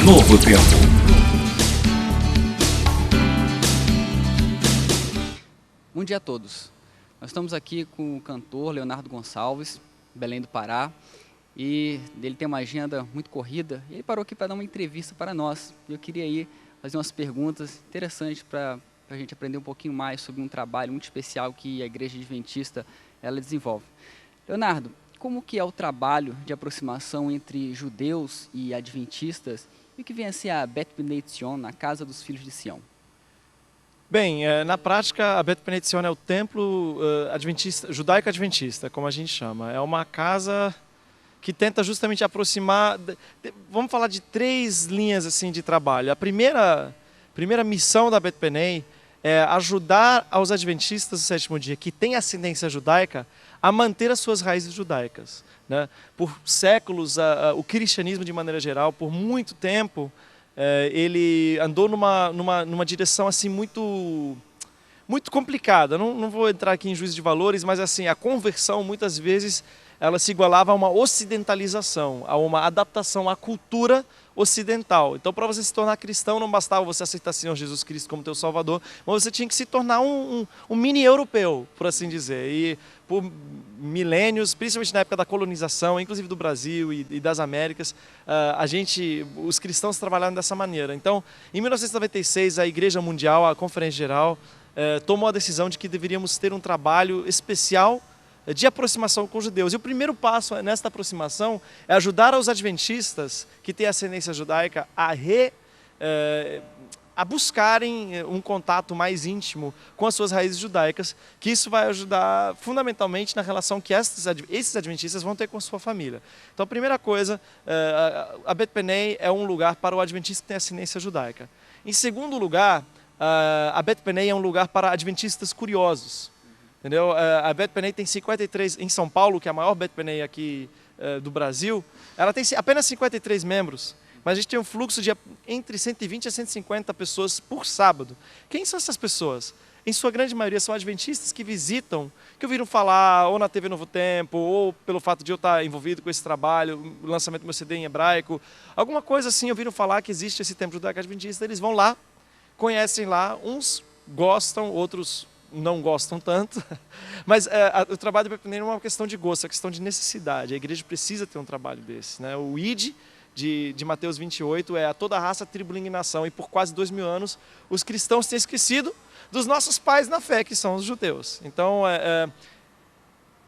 Novo Tempo. Bom dia a todos. Nós estamos aqui com o cantor Leonardo Gonçalves, Belém do Pará, e ele tem uma agenda muito corrida, e ele parou aqui para dar uma entrevista para nós. Eu queria aí fazer umas perguntas interessantes para a gente aprender um pouquinho mais sobre um trabalho muito especial que a Igreja Adventista ela desenvolve. Leonardo, como que é o trabalho de aproximação entre judeus e adventistas e o que vem a ser a Bet Bnei Zion, na Casa dos Filhos de Sião? Bem, na prática, a Bet Bnei Zion é o templo adventista, judaico-adventista, como a gente chama. É uma casa que tenta justamente aproximar. Vamos falar de três linhas assim de trabalho. A primeira missão da Bet Bnei é ajudar aos adventistas do sétimo dia que têm ascendência judaica a manter as suas raízes judaicas, né? Por séculos, o cristianismo de maneira geral, por muito tempo, ele andou numa direção assim muito complicada. Não vou entrar aqui em juízo de valores, mas assim, a conversão muitas vezes ela se igualava a uma ocidentalização, a uma adaptação à cultura ocidental. Então, para você se tornar cristão, não bastava você aceitar o Senhor Jesus Cristo como teu Salvador, mas você tinha que se tornar um mini europeu, por assim dizer. E por milênios, principalmente na época da colonização, inclusive do Brasil e das Américas, os cristãos trabalharam dessa maneira. Então, em 1996, a Igreja Mundial, a Conferência Geral, tomou a decisão de que deveríamos ter um trabalho especial de aproximação com os judeus. E o primeiro passo nesta aproximação é ajudar os adventistas que têm ascendência judaica a buscarem um contato mais íntimo com as suas raízes judaicas, que isso vai ajudar fundamentalmente na relação que esses adventistas vão ter com a sua família. Então, a primeira coisa, a Bet Bnei é um lugar para o adventista que tem ascendência judaica. Em segundo lugar, a Bet Bnei é um lugar para adventistas curiosos. Entendeu? A Bet Bnei tem 53, em São Paulo, que é a maior Bet Bnei aqui do Brasil, ela tem apenas 53 membros, mas a gente tem um fluxo de entre 120 a 150 pessoas por sábado. Quem são essas pessoas? Em sua grande maioria são adventistas que visitam, que ouviram falar ou na TV Novo Tempo, ou pelo fato de eu estar envolvido com esse trabalho, o lançamento do meu CD em hebraico, alguma coisa assim, ouviram falar que existe esse templo judaico adventista, eles vão lá, conhecem lá, uns gostam, outros não gostam tanto, mas o trabalho do Bet Bnei não é uma questão de gosto, é uma questão de necessidade. A igreja precisa ter um trabalho desse, né? O ID de Mateus 28 é a toda raça, tribo, língua e nação, e por quase 2000 anos os cristãos têm esquecido dos nossos pais na fé, que são os judeus. Então,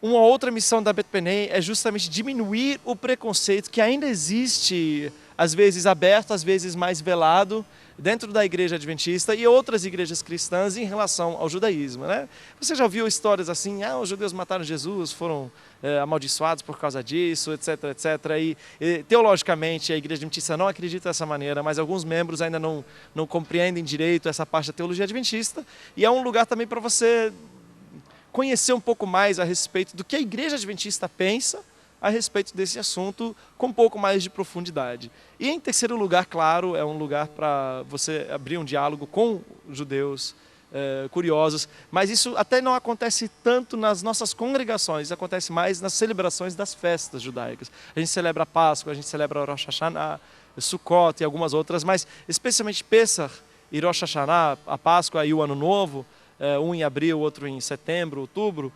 uma outra missão da Bet Bnei é justamente diminuir o preconceito que ainda existe, às vezes aberto, às vezes mais velado, dentro da igreja adventista e outras igrejas cristãs em relação ao judaísmo, né? Você já ouviu histórias assim, os judeus mataram Jesus, foram amaldiçoados por causa disso, etc, etc. E teologicamente a igreja adventista não acredita dessa maneira, mas alguns membros ainda não compreendem direito essa parte da teologia adventista, e é um lugar também para você conhecer um pouco mais a respeito do que a igreja adventista pensa a respeito desse assunto com um pouco mais de profundidade. E em terceiro lugar, claro, é um lugar para você abrir um diálogo com judeus curiosos, mas isso até não acontece tanto nas nossas congregações, acontece mais nas celebrações das festas judaicas. A gente celebra a Páscoa, a gente celebra Rosh Hashanah, Sukkot e algumas outras, mas especialmente Pesach e Rosh Hashanah, a Páscoa e o Ano Novo, um em abril, outro em setembro, outubro,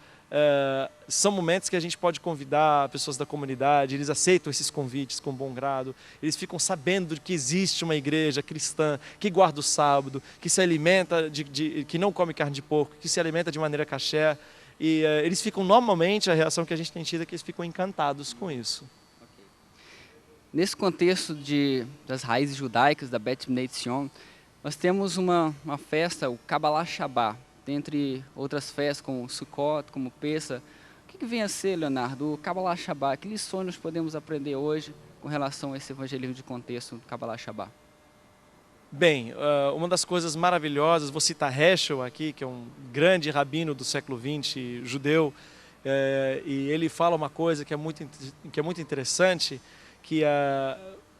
são momentos que a gente pode convidar pessoas da comunidade, eles aceitam esses convites com bom grado, eles ficam sabendo que existe uma igreja cristã que guarda o sábado, que se alimenta, que não come carne de porco, que se alimenta de maneira kasher, e eles ficam, normalmente, a reação que a gente tem tido é que eles ficam encantados com isso. Okay. Nesse contexto das raízes judaicas da Bet Bnei Zion, nós temos uma festa, o Kabbalah Shabbat, dentre outras festas como Sukkot, como Pesach. O que vem a ser, Leonardo, o Kabbalah Shabbat? Que lições nós podemos aprender hoje com relação a esse evangelismo de contexto do Kabbalah Shabbat? Bem, uma das coisas maravilhosas, vou citar Heschel aqui, que é um grande rabino do século XX, judeu, e ele fala uma coisa que é muito interessante, que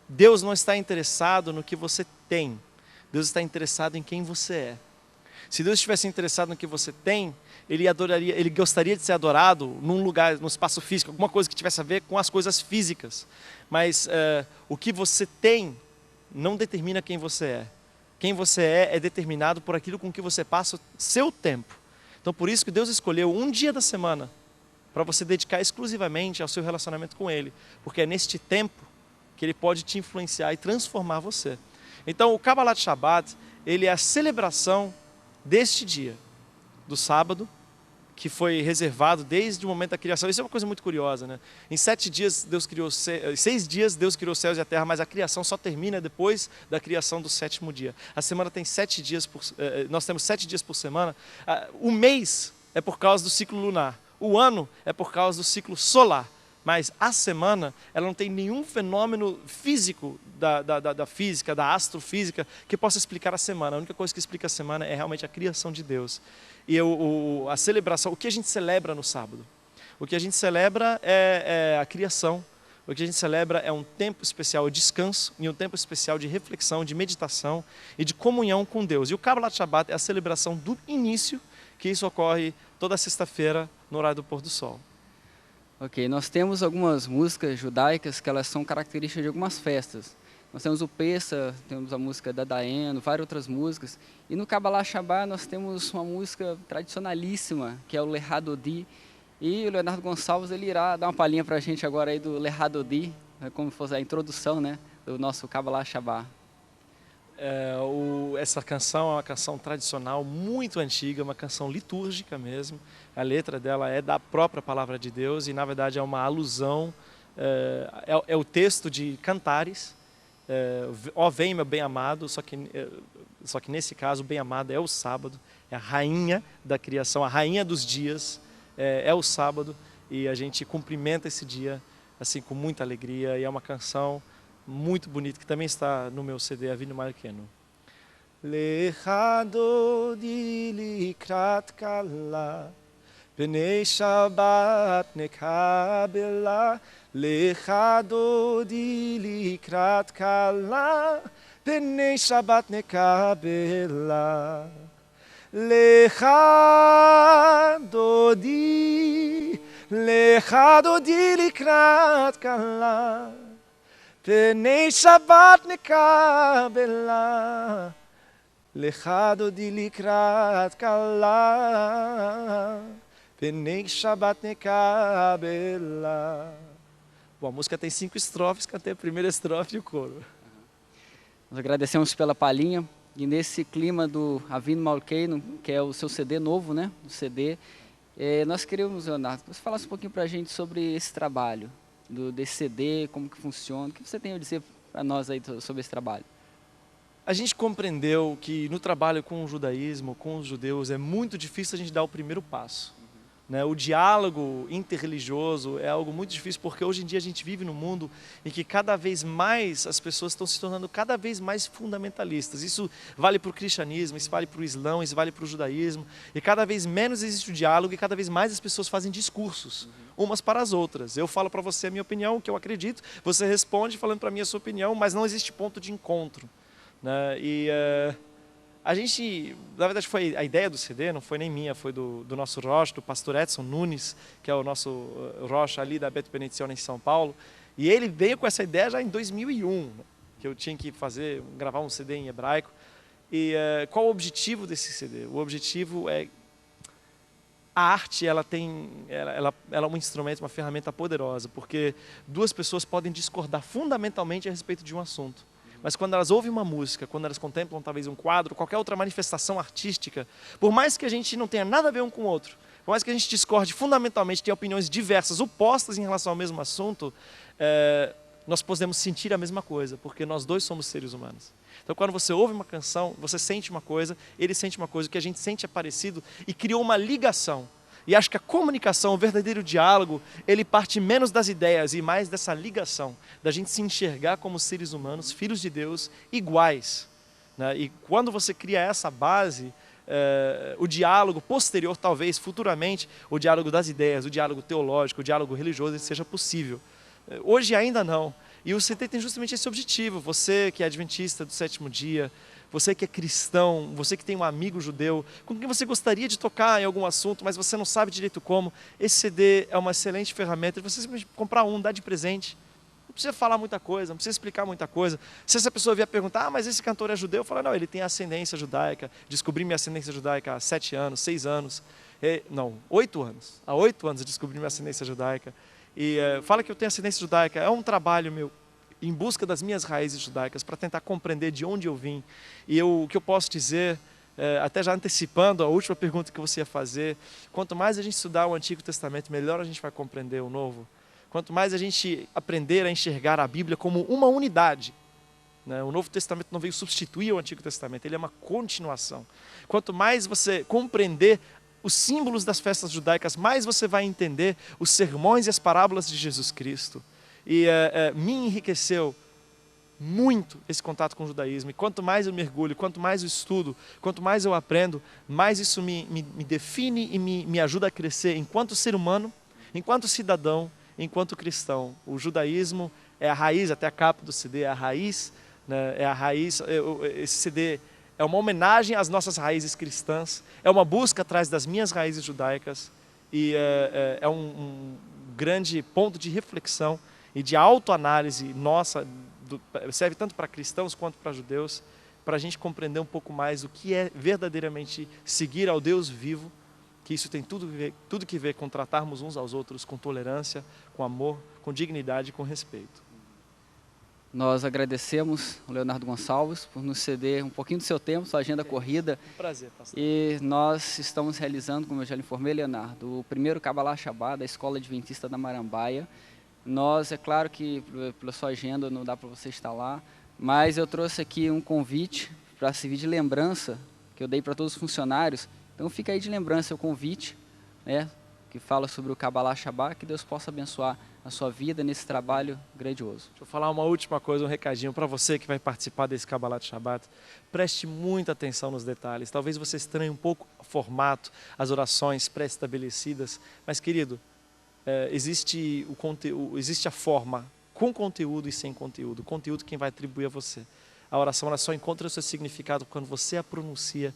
Deus não está interessado no que você tem, Deus está interessado em quem você é. Se Deus estivesse interessado no que você tem, ele gostaria de ser adorado num lugar, num espaço físico, alguma coisa que tivesse a ver com as coisas físicas. Mas o que você tem não determina quem você é. Quem você é determinado por aquilo com que você passa o seu tempo. Então por isso que Deus escolheu um dia da semana para você dedicar exclusivamente ao seu relacionamento com Ele. Porque é neste tempo que Ele pode te influenciar e transformar você. Então o Kabbalat Shabbat, ele é a celebração deste dia, do sábado, que foi reservado desde o momento da criação. Isso é uma coisa muito curiosa, né? Em 6 dias Deus criou os céus e a terra, mas a criação só termina depois da criação do 7º dia. A semana tem 7 dias, nós temos 7 dias por semana. O mês é por causa do ciclo lunar. O ano é por causa do ciclo solar. Mas a semana, ela não tem nenhum fenômeno físico da física, da astrofísica, que possa explicar a semana. A única coisa que explica a semana é realmente a criação de Deus. E a celebração, o que a gente celebra no sábado? O que a gente celebra é a criação. O que a gente celebra é um tempo especial de descanso e um tempo especial de reflexão, de meditação e de comunhão com Deus. E o Kabbalat Shabbat é a celebração do início, que isso ocorre toda sexta-feira no horário do pôr do sol. Ok, nós temos algumas músicas judaicas que elas são características de algumas festas. Nós temos o Pessa, temos a música da Daeno, várias outras músicas. E no Kabbalat Shabbat nós temos uma música tradicionalíssima, que é o Lehadodi. E o Leonardo Gonçalves ele irá dar uma palhinha para a gente agora aí do Lehadodi, como fosse a introdução, né, do nosso Kabbalat Shabbat. Essa canção é uma canção tradicional, muito antiga, uma canção litúrgica mesmo. A letra dela é da própria palavra de Deus e, na verdade, é uma alusão, é o texto de Cantares, ó vem meu bem-amado, só que nesse caso o bem-amado é o sábado, é a rainha da criação, a rainha dos dias, é o sábado, e a gente cumprimenta esse dia assim com muita alegria, e é uma canção muito bonito, que também está no meu CD, Avinu Malkeinu. Lechadodi likrat kala, Bnei Shabbat nekabela. Lechadodi likrat kala, Bnei Shabbat nekabela. Lechadodi likrat kala, Bnei Shabbat nekabela. Lechadodi likrat kala, Bnei Shabbat nekabela. Bom, a música tem 5 estrofes, cantei a primeira estrofe e o coro. Nós agradecemos pela palhinha e nesse clima do Avinu Malkeinu, que é o seu CD novo, né? O CD, nós queríamos, Leonardo, que você falasse um pouquinho para a gente sobre esse trabalho, desse CD, como que funciona, o que você tem a dizer para nós aí sobre esse trabalho? A gente compreendeu que no trabalho com o judaísmo, com os judeus, é muito difícil a gente dar o primeiro passo. Né? O diálogo interreligioso é algo muito difícil, porque hoje em dia a gente vive num mundo em que cada vez mais as pessoas estão se tornando cada vez mais fundamentalistas. Isso vale para o cristianismo, isso vale para o islão, isso vale para o judaísmo. E cada vez menos existe o diálogo e cada vez mais as pessoas fazem discursos, umas para as outras. Eu falo para você a minha opinião, o que eu acredito, você responde falando para mim a sua opinião, mas não existe ponto de encontro. Né? A gente, na verdade, foi a ideia do CD, não foi nem minha, foi do nosso Rosh, do pastor Edson Nunes, que é o nosso Rosh ali da Beto Benedizione em São Paulo, e ele veio com essa ideia já em 2001, que eu tinha que gravar um CD em hebraico. E qual o objetivo desse CD? O objetivo é a arte, ela é um instrumento, uma ferramenta poderosa, porque duas pessoas podem discordar fundamentalmente a respeito de um assunto. Mas quando elas ouvem uma música, quando elas contemplam talvez um quadro, qualquer outra manifestação artística, por mais que a gente não tenha nada a ver um com o outro, por mais que a gente discorde fundamentalmente, tenha opiniões diversas, opostas em relação ao mesmo assunto, nós podemos sentir a mesma coisa, porque nós dois somos seres humanos. Então quando você ouve uma canção, você sente uma coisa, ele sente uma coisa, o que a gente sente é parecido e criou uma ligação. E acho que a comunicação, o verdadeiro diálogo, ele parte menos das ideias e mais dessa ligação, da gente se enxergar como seres humanos, filhos de Deus, iguais. Né? E quando você cria essa base, o diálogo posterior, talvez, futuramente, o diálogo das ideias, o diálogo teológico, o diálogo religioso, ele seja possível. Hoje ainda não. E o CT tem justamente esse objetivo. Você que é adventista do 7º dia, você que é cristão, você que tem um amigo judeu, com quem você gostaria de tocar em algum assunto, mas você não sabe direito como, esse CD é uma excelente ferramenta. Você simplesmente comprar um, dar de presente. Não precisa falar muita coisa, não precisa explicar muita coisa. Se essa pessoa vier perguntar, mas esse cantor é judeu, eu falo, não, ele tem ascendência judaica, descobri minha ascendência judaica há 7 anos, 6 anos, não, 8 anos. Há 8 anos eu descobri minha ascendência judaica. E fala que eu tenho ascendência judaica, é um trabalho meu, em busca das minhas raízes judaicas, para tentar compreender de onde eu vim. E o que eu posso dizer, até já antecipando a última pergunta que você ia fazer, quanto mais a gente estudar o Antigo Testamento, melhor a gente vai compreender o Novo. Quanto mais a gente aprender a enxergar a Bíblia como uma unidade, né? O Novo Testamento não veio substituir o Antigo Testamento, ele é uma continuação. Quanto mais você compreender os símbolos das festas judaicas, mais você vai entender os sermões e as parábolas de Jesus Cristo. E me enriqueceu muito esse contato com o judaísmo. E quanto mais eu mergulho, quanto mais eu estudo, quanto mais eu aprendo, mais isso me define e me ajuda a crescer enquanto ser humano, enquanto cidadão, enquanto cristão. O judaísmo é a raiz, até a capa do CD é a raiz, né? É a raiz. Esse CD é uma homenagem às nossas raízes cristãs, é uma busca atrás das minhas raízes judaicas e é um grande ponto de reflexão e de autoanálise nossa, serve tanto para cristãos quanto para judeus, para a gente compreender um pouco mais o que é verdadeiramente seguir ao Deus vivo, que isso tem tudo que ver com tratarmos uns aos outros com tolerância, com amor, com dignidade e com respeito. Nós agradecemos o Leonardo Gonçalves por nos ceder um pouquinho do seu tempo, sua agenda corrida. Um prazer, pastor. E nós estamos realizando, como eu já lhe informei, Leonardo, o primeiro Kabbalah Shabbat da Escola Adventista da Marambaia. Nós, é claro que pela sua agenda não dá para você estar lá, mas eu trouxe aqui um convite para servir de lembrança, que eu dei para todos os funcionários. Então fica aí de lembrança o convite, né, que fala sobre o Kabbalah Shabbat, que Deus possa abençoar a sua vida nesse trabalho grandioso. Deixa eu falar uma última coisa, um recadinho para você que vai participar desse Kabbalah Shabbat. Preste muita atenção nos detalhes. Talvez você estranhe um pouco o formato, as orações pré-estabelecidas, mas querido, existe a forma com conteúdo e sem conteúdo. O conteúdo quem vai atribuir a você. A oração ela só encontra o seu significado quando você a pronuncia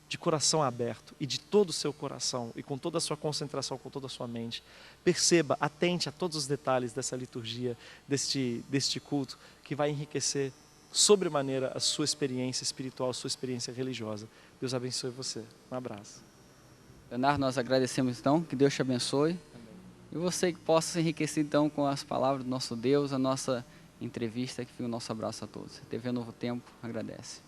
de coração aberto e de todo o seu coração e com toda a sua concentração, com toda a sua mente. Perceba, atente a todos os detalhes dessa liturgia, deste culto, que vai enriquecer sobremaneira a sua experiência espiritual, a sua experiência religiosa. Deus abençoe você. Um abraço. Leonardo, nós agradecemos então, que Deus te abençoe. Amém. E você que possa se enriquecer então com as palavras do nosso Deus, a nossa entrevista, que fica o nosso abraço a todos. TV Novo Tempo agradece.